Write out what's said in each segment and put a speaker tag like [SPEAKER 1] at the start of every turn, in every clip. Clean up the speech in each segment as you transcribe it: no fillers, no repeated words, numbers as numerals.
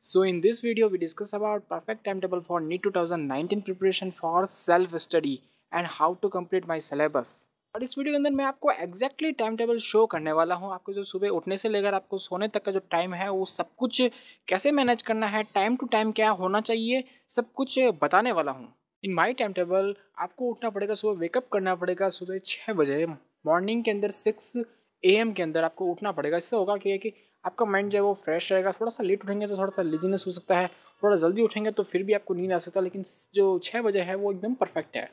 [SPEAKER 1] So in this video we discuss about perfect timetable for NEET 2019 preparation for self study and how to complete my syllabus। और इस video के अंदर मैं आपको exactly time table show करने वाला हूँ। आपको जो सुबह उठने से लेकर आपको सोने तक का जो टाइम है वो सब कुछ कैसे मैनेज करना है, टाइम टू टाइम क्या होना चाहिए, सब कुछ बताने वाला हूँ। इन माई टाइम टेबल आपको उठना पड़ेगा, सुबह वेकअप करना पड़ेगा सुबह 6 बजे मॉर्निंग के अंदर 6 AM के अंदर आपको उठना पड़ेगा। इससे होगा क्या कि आपका माइंड जो है वो फ्रेश रहेगा। थोड़ा सा लेट उठेंगे तो थोड़ा सा लेजीनेस हो सकता है, थोड़ा जल्दी उठेंगे तो फिर भी आपको नींद आ सकता है, लेकिन जो 6 बजे है वो एकदम परफेक्ट है।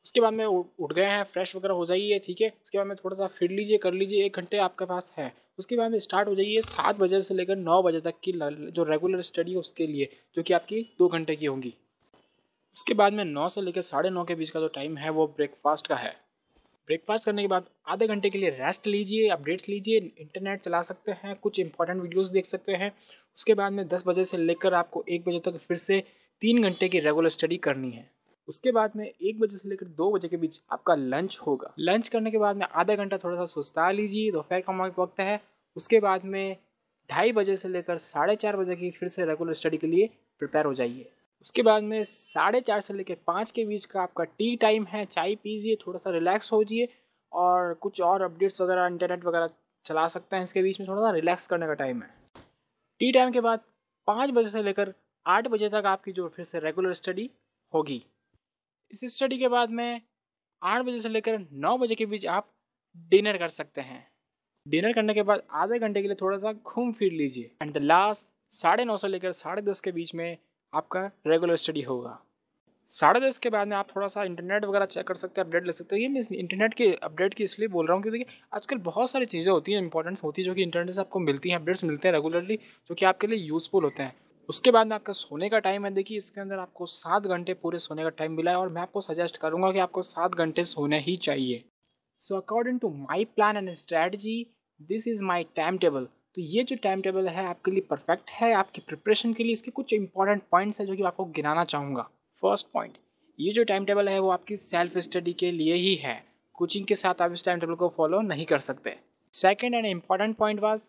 [SPEAKER 1] उसके बाद में उठ गए हैं, फ्रेश वगैरह हो जाइए, ठीक है। उसके बाद में थोड़ा सा फिर लीजिए, कर लीजिए, 1 घंटे आपके पास है। उसके बाद में स्टार्ट हो जाइए 7 बजे से लेकर 9 बजे तक की जो रेगुलर स्टडी है उसके लिए, जो कि आपकी 2 घंटे की होंगी। उसके बाद में 9 से लेकर 9:30 के बीच का जो टाइम है वो ब्रेकफास्ट का है। ब्रेकफास्ट करने के बाद आधे घंटे के लिए रेस्ट लीजिए, अपडेट्स लीजिए, इंटरनेट चला सकते हैं, कुछ इंपॉर्टेंट वीडियोस देख सकते हैं। उसके बाद में 10 बजे से लेकर आपको 1 बजे तक फिर से 3 घंटे की रेगुलर स्टडी करनी है। उसके बाद में 1 बजे से लेकर 2 बजे के बीच आपका लंच होगा। लंच करने के बाद में आधा घंटा थोड़ा सा सुस्ता लीजिए, दोपहर का वक्त है। उसके बाद में 2:30 बजे से लेकर 4:30 बजे की फिर से रेगुलर स्टडी के लिए प्रिपेयर हो जाइए। उसके बाद में 4:30 से लेकर 5 के बीच का आपका टी टाइम है। चाय पीजिए, थोड़ा सा रिलैक्स हो जाइए और कुछ और अपडेट्स वगैरह इंटरनेट वगैरह चला सकते हैं। इसके बीच में थोड़ा सा रिलैक्स करने का टाइम है। टी टाइम के बाद 5 बजे से लेकर 8 बजे तक आपकी जो फिर से रेगुलर स्टडी होगी। इस स्टडी के बाद में 8 बजे से लेकर 9 बजे के बीच आप डिनर कर सकते हैं। डिनर करने के बाद आधे घंटे के लिए थोड़ा सा घूम फिर लीजिए एंड द लास्ट 9:30 से लेकर 10:30 के बीच में आपका रेगुलर स्टडी होगा। 10:30 के बाद में आप थोड़ा सा इंटरनेट वगैरह चेक कर सकते हैं, अपडेट ले सकते हैं। ये मैं इंटरनेट के अपडेट की इसलिए बोल रहा हूँ क्योंकि आजकल बहुत सारी चीज़ें होती हैं, इंपॉर्टेंस होती है, जो कि इंटरनेट से आपको मिलती हैं, अपडेट्स मिलते हैं रेगुलरली, जो कि आपके लिए यूज़फुल होते हैं। उसके बाद में आपका सोने का टाइम है। देखिए इसके अंदर आपको 7 घंटे पूरे सोने का टाइम मिला है और मैं आपको सजेस्ट करूँगा कि आपको 7 घंटे सोने ही चाहिए। So according to my plan and strategy this is my time table. तो ये जो टाइम टेबल है आपके लिए परफेक्ट है आपकी प्रिपरेशन के लिए। इसके कुछ इंपॉर्टेंट पॉइंट्स हैं जो कि आपको गिनाना चाहूँगा। फर्स्ट पॉइंट, ये जो टाइम टेबल है वो आपकी सेल्फ स्टडी के लिए ही है। कोचिंग के साथ आप इस टाइम टेबल को फॉलो नहीं कर सकते। Second and important point was,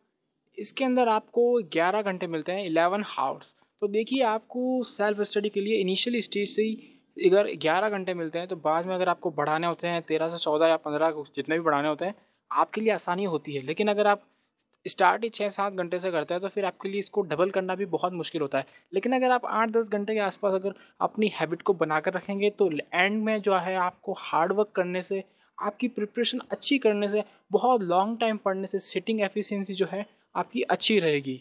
[SPEAKER 1] इसके अंदर आपको 11 घंटे मिलते हैं, 11 हावर्स। तो देखिए आपको सेल्फ स्टडी के लिए इनिशियली स्टेज से ही अगर 11 घंटे मिलते हैं तो बाद में अगर आपको बढ़ाने होते हैं 13 से 14 या 15 जितने भी बढ़ाने होते हैं आपके लिए आसानी होती है। लेकिन अगर आप स्टार्ट ही 6-7 घंटे से करते हैं तो फिर आपके लिए इसको डबल करना भी बहुत मुश्किल होता है। लेकिन अगर आप 8-10 घंटे के आसपास अगर अपनी हैबिट को बनाकर रखेंगे तो एंड में जो है आपको हार्ड वर्क करने से, आपकी प्रिपरेशन अच्छी करने से, बहुत लॉन्ग टाइम पढ़ने से सिटिंग एफिशिएंसी जो है आपकी अच्छी रहेगी।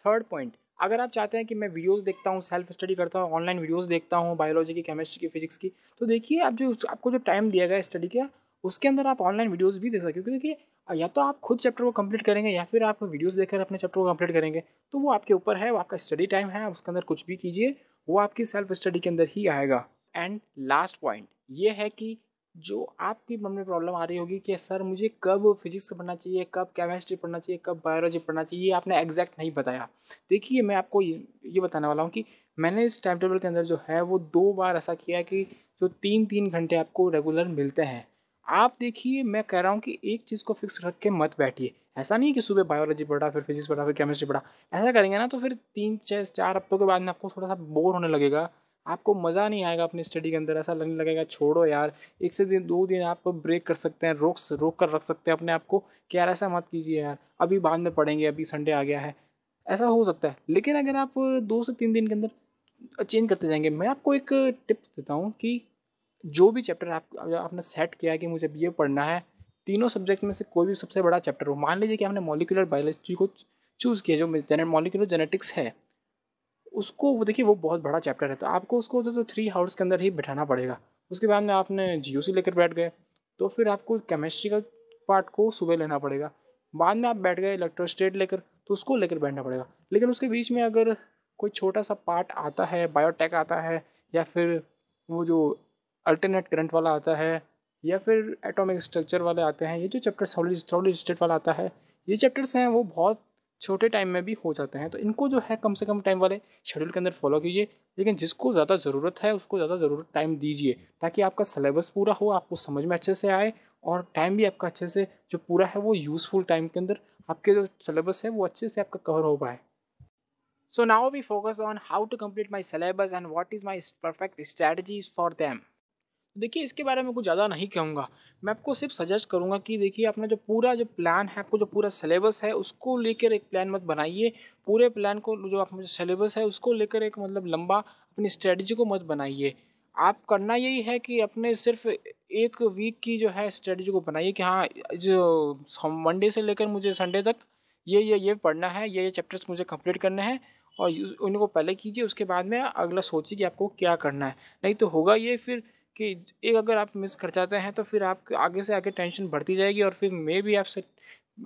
[SPEAKER 1] थर्ड पॉइंट, अगर आप चाहते हैं कि मैं वीडियोस देखता हूँ, सेल्फ स्टडी करता हूँ, ऑनलाइन वीडियोस देखता हूँ बायोलॉजी की, केमिस्ट्री की, फिजिक्स की, तो देखिए आप जो आपको जो टाइम दिया गया स्टडी का उसके अंदर आप ऑनलाइन वीडियोस भी देख सकते हो। क्योंकि देखिए या तो आप खुद चैप्टर को कंप्लीट करेंगे या फिर आप वीडियोस देखकर अपने चैप्टर को कंप्लीट करेंगे, तो वो आपके ऊपर है। वो आपका स्टडी टाइम है, उसके अंदर कुछ भी कीजिए, वो आपकी सेल्फ स्टडी के अंदर ही आएगा। एंड लास्ट पॉइंट ये है कि जो आपकी मन में प्रॉब्लम आ रही होगी कि सर मुझे कब फिजिक्स पढ़ना चाहिए, कब केमिस्ट्री पढ़ना चाहिए, कब बायोलॉजी पढ़ना चाहिए, ये आपने एग्जैक्ट नहीं बताया। देखिए मैं आपको ये बताने वाला हूँ कि मैंने इस टाइम टेबल के अंदर जो है वो 2 बार ऐसा किया कि जो 3-3 घंटे आपको रेगुलर मिलते हैं। आप देखिए मैं कह रहा हूँ कि एक चीज़ को फिक्स रख के मत बैठिए। ऐसा नहीं कि सुबह बायोलॉजी पढ़ा, फिर फिजिक्स पढ़ा, फिर केमिस्ट्री पढ़ा। ऐसा करेंगे ना तो फिर 3-4 हफ्तों के बाद में आपको थोड़ा सा बोर होने लगेगा, आपको मज़ा नहीं आएगा अपनी स्टडी के अंदर। ऐसा लगने लगेगा छोड़ो यार, 1 से 2 दिन आप ब्रेक कर सकते हैं, रोक कर रख सकते हैं अपने आप को कि यार ऐसा मत कीजिए यार, अभी बाद में पढ़ेंगे, अभी संडे आ गया है, ऐसा हो सकता है। लेकिन अगर आप 2 से 3 दिन के अंदर चेंज करते जाएंगे, मैं आपको एक टिप्स देता हूँ कि जो भी चैप्टर आपने सेट किया है कि मुझे ये पढ़ना है, तीनों सब्जेक्ट में से कोई भी सबसे बड़ा चैप्टर हो। मान लीजिए कि आपने मॉलिक्यूलर बायोलॉजी को चूज़ किया, जो मॉलिक्यूलर जेनेटिक्स है उसको, वो देखिए वो बहुत बड़ा चैप्टर है, तो आपको उसको तो 3 आवर्स के अंदर ही बैठाना पड़ेगा। उसके बाद में आपने जीओसी लेकर बैठ गए तो फिर आपको केमिस्ट्री का पार्ट को सुबह लेना पड़ेगा। बाद में आप बैठ गए इलेक्ट्रोस्टेट लेकर, तो उसको लेकर बैठना पड़ेगा। लेकिन उसके बीच में अगर कोई छोटा सा पार्ट आता है, बायोटेक आता है, या फिर वो जो अल्टरनेट करंट वाला आता है, या फिर एटॉमिक स्ट्रक्चर वाले आते हैं, ये जो चैप्टर सॉलिड स्टेट वाला आता है, ये चैप्टर्स हैं वो बहुत छोटे टाइम में भी हो जाते हैं। तो इनको जो है कम से कम टाइम वाले शेड्यूल के अंदर फॉलो कीजिए। लेकिन जिसको ज़्यादा ज़रूरत है उसको ज़्यादा ज़रूरत टाइम दीजिए, ताकि आपका सिलेबस पूरा हो, आपको समझ में अच्छे से आए और टाइम भी आपका अच्छे से जो पूरा है वो यूज़फुल टाइम के अंदर आपके जो सिलेबस है वो अच्छे से आपका कवर हो पाए। So now we focus on how to complete my syllabus and what is my perfect strategies for them. देखिए इसके बारे में कुछ ज़्यादा नहीं कहूँगा, मैं आपको सिर्फ सजेस्ट करूँगा कि देखिए अपना जो पूरा जो प्लान है, आपको जो पूरा सिलेबस है उसको लेकर एक प्लान मत बनाइए। पूरे प्लान को जो आपका जो सिलेबस है उसको लेकर एक मतलब लंबा अपनी स्ट्रेटजी को मत बनाइए। आप करना यही है कि अपने सिर्फ एक वीक की जो है स्ट्रेटजी को बनाइए कि हाँ जो मंडे से लेकर मुझे संडे तक ये पढ़ना है, ये चैप्टर्स मुझे कंप्लीट करने हैं और उनको पहले कीजिए, उसके बाद में अगला सोचिए कि आपको क्या करना है। नहीं तो होगा ये फिर कि एक अगर आप मिस कर जाते हैं तो फिर आप आगे से आगे टेंशन बढ़ती जाएगी और फिर मे भी आपसे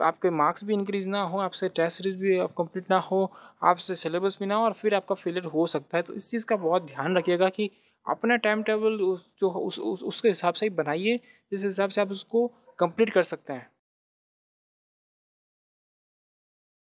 [SPEAKER 1] आपके मार्क्स भी इंक्रीज़ ना हो, आपसे टेस्ट सीरीज भी कंप्लीट ना हो, आपसे सिलेबस भी ना हो और फिर आपका फेलियर हो सकता है। तो इस चीज़ का बहुत ध्यान रखिएगा कि अपना टाइम टेबल उसके हिसाब से ही बनाइए जिस हिसाब से आप उसको कंप्लीट कर सकते हैं।